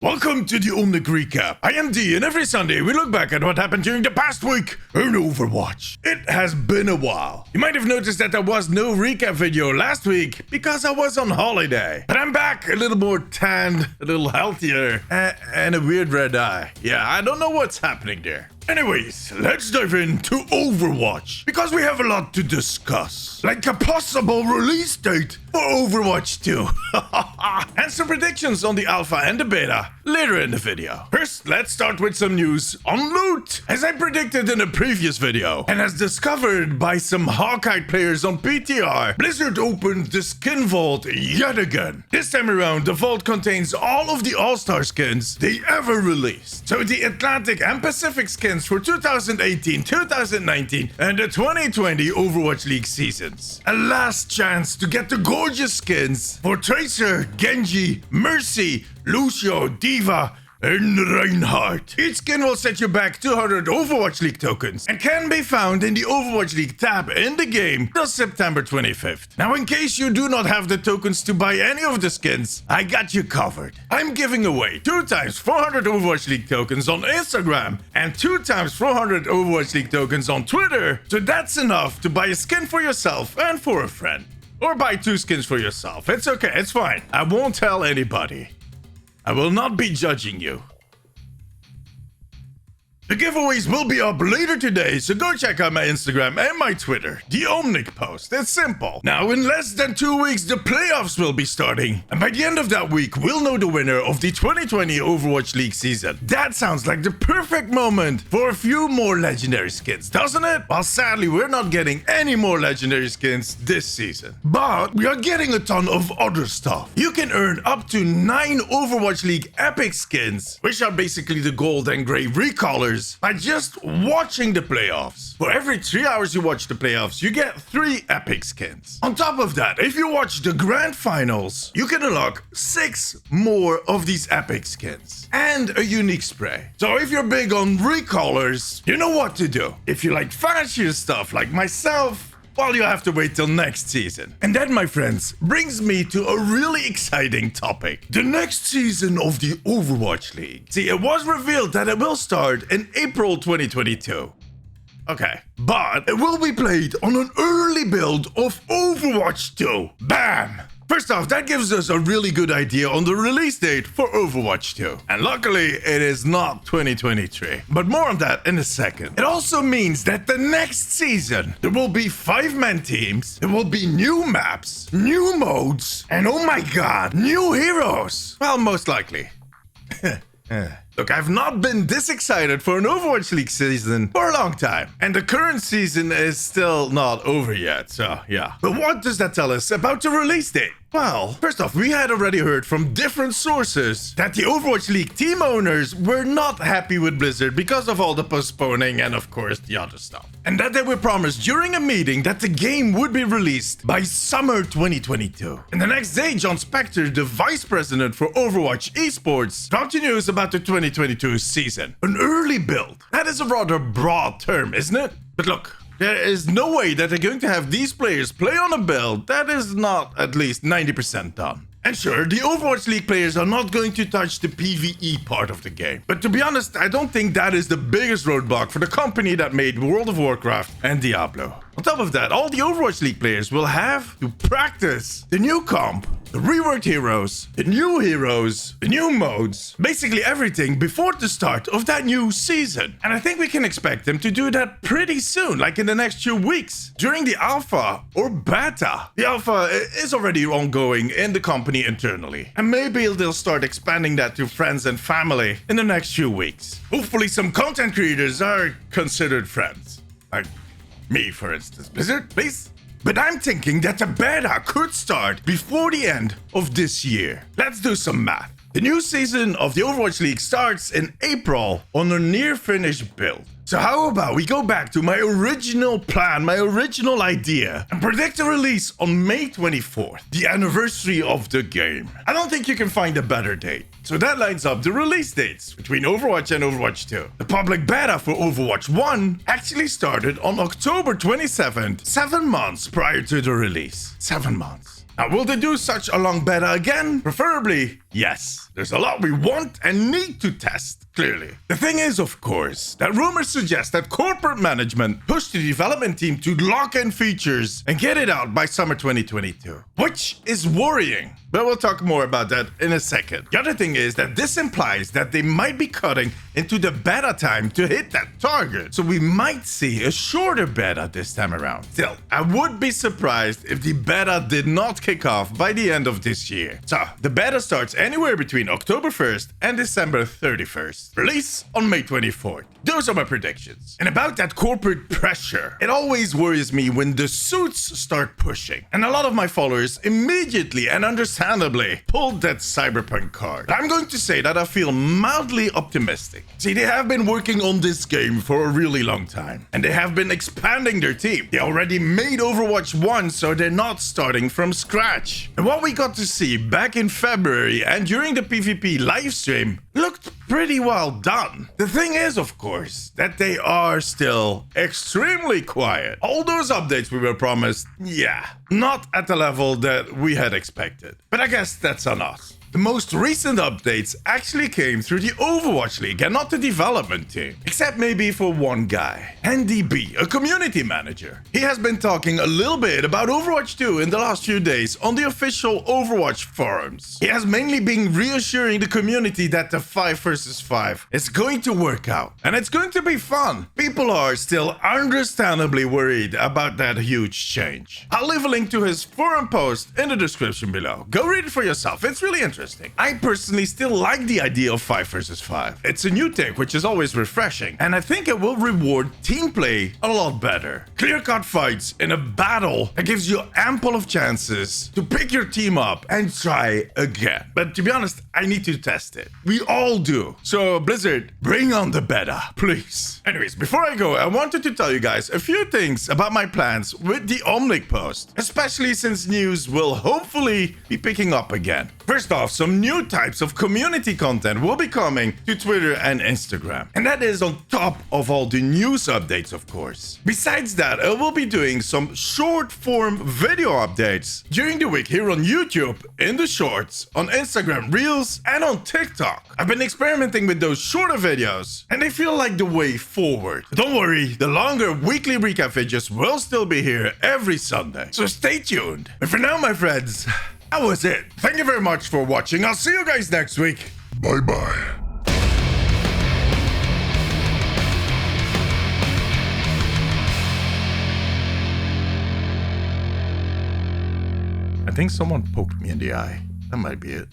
Welcome to the Omnic Recap. I am D, and every Sunday we look back at what happened during the past week in Overwatch. It has been a while. You might have noticed that there was no recap video last week because I was on holiday. But I'm back, a little more tanned, a little healthier, and a weird red eye. Yeah, I don't know what's happening there. Anyways, let's dive into Overwatch, because we have a lot to discuss, like a possible release date for Overwatch 2, and some predictions on the alpha and the beta later in the video. First, let's start with some news on loot. As I predicted in a previous video, and as discovered by some Hawkeye players on PTR, Blizzard opened the skin vault yet again. This time around, the vault contains all of the all-star skins they ever released. So the Atlantic and Pacific skins for 2018, 2019, and the 2020 Overwatch League seasons. A last chance to get the gorgeous skins for Tracer, Genji, Mercy, Lucio, Diva, and Reinhardt. Each skin will set you back 200 Overwatch League tokens and can be found in the Overwatch League tab in the game till September 25th. Now, in case you do not have the tokens to buy any of the skins, I got you covered. I'm giving away 2 times 400 Overwatch League tokens on Instagram and 2 times 400 Overwatch League tokens on Twitter. So that's enough to buy a skin for yourself and for a friend. Or buy 2 skins for yourself. It's okay, it's fine. I won't tell anybody. I will not be judging you. The giveaways will be up later today, so go check out my Instagram and my Twitter. The Omnic post. It's simple. Now, in less than 2 weeks, the playoffs will be starting. And by the end of that week, we'll know the winner of the 2020 Overwatch League season. That sounds like the perfect moment for a few more legendary skins, doesn't it? Well, sadly, we're not getting any more legendary skins this season. But we are getting a ton of other stuff. You can earn up to 9 Overwatch League epic skins, which are basically the gold and gray recallers, by just watching the playoffs. For every 3 hours you watch the playoffs, you get 3 epic skins. On top of that, if you watch the grand finals, you can unlock 6 more of these epic skins and a unique spray. So if you're big on recallers, you know what to do. If you like fancier stuff like myself, well, you have to wait till next season. And that, my friends, brings me to a really exciting topic. The next season of the Overwatch League. See, it was revealed that it will start in April 2022. Okay, but it will be played on an early build of Overwatch 2. Bam! First off, that gives us a really good idea on the release date for Overwatch 2. And luckily, it is not 2023. But more on that in a second. It also means that the next season, there will be 5-man teams, there will be new maps, new modes, and oh my god, new heroes. Well, most likely. Look, I've not been this excited for an Overwatch League season for a long time. And the current season is still not over yet, so yeah. But what does that tell us about the release date? Well, first off, we had already heard from different sources that the Overwatch League team owners were not happy with Blizzard because of all the postponing and, of course, the other stuff. And that they were promised during a meeting that the game would be released by summer 2022. And the next day, John Spector, the vice president for Overwatch Esports, dropped the news about the 2022 season. An early build. That is a rather broad term, isn't it? But look, there is no way that they're going to have these players play on a build that is not at least 90% done. And sure, the Overwatch League players are not going to touch the PvE part of the game. But to be honest, I don't think that is the biggest roadblock for the company that made World of Warcraft and Diablo. On top of that, all the Overwatch League players will have to practice the new comp, the reworked heroes, the new modes, basically everything before the start of that new season. And I think we can expect them to do that pretty soon, like in the next 2 weeks, during the alpha or beta. The alpha is already ongoing in the company internally, and maybe they'll start expanding that to friends and family in the next few weeks. Hopefully some content creators are considered friends. Like me, for instance. Blizzard, please? But I'm thinking that the beta could start before the end of this year. Let's do some math. The new season of the Overwatch League starts in April on a near-finished build. So how about we go back to my original plan, my original idea, and predict a release on May 24th, the anniversary of the game. I don't think you can find a better date. So that lines up the release dates between Overwatch and Overwatch 2. The public beta for Overwatch 1 actually started on October 27th, 7 months prior to the release. 7 months. Now, will they do such a long beta again? Preferably Yes, there's a lot we want and need to test, clearly. The thing is, of course, that rumors suggest that corporate management pushed the development team to lock in features and get it out by summer 2022, which is worrying. But we'll talk more about that in a second. The other thing is that this implies that they might be cutting into the beta time to hit that target. So we might see a shorter beta this time around. Still, I would be surprised if the beta did not kick off by the end of this year. So the beta starts anywhere between October 1st and December 31st. Release on May 24th. Those are my predictions. And about that corporate pressure, it always worries me when the suits start pushing. And a lot of my followers immediately and understandably pulled that Cyberpunk card. But I'm going to say that I feel mildly optimistic. See, they have been working on this game for a really long time. And they have been expanding their team. They already made Overwatch 1, so they're not starting from scratch. And what we got to see back in February and during the PvP livestream looked pretty well done. The thing is, of course, that they are still extremely quiet. All those updates we were promised, yeah, not at the level that we had expected. But I guess that's on us. The most recent updates actually came through the Overwatch League and not the development team. Except maybe for one guy, NDB, a community manager. He has been talking a little bit about Overwatch 2 in the last few days on the official Overwatch forums. He has mainly been reassuring the community that the 5 versus 5 is going to work out. And it's going to be fun. People are still understandably worried about that huge change. I'll leave a link to his forum post in the description below. Go read it for yourself. It's really interesting. I personally still like the idea of 5 versus 5. It's a new take, which is always refreshing, and I think it will reward team play a lot better. Clear-cut fights in a battle that gives you ample of chances to pick your team up and try again. But to be honest, I need to test it. We all do. So Blizzard, bring on the beta, please. Anyways, before I go, I wanted to tell you guys a few things about my plans with the Omnic post, especially since news will hopefully be picking up again. First off, some new types of community content will be coming to Twitter and Instagram. And that is on top of all the news updates, of course. Besides that, I will be doing some short form video updates during the week here on YouTube, in the shorts, on Instagram Reels, and on TikTok. I've been experimenting with those shorter videos, and they feel like the way forward. Don't worry, the longer weekly recap videos will still be here every Sunday. So stay tuned. But for now, my friends, that was it. Thank you very much for watching. I'll see you guys next week. Bye-bye. I think someone poked me in the eye. That might be it.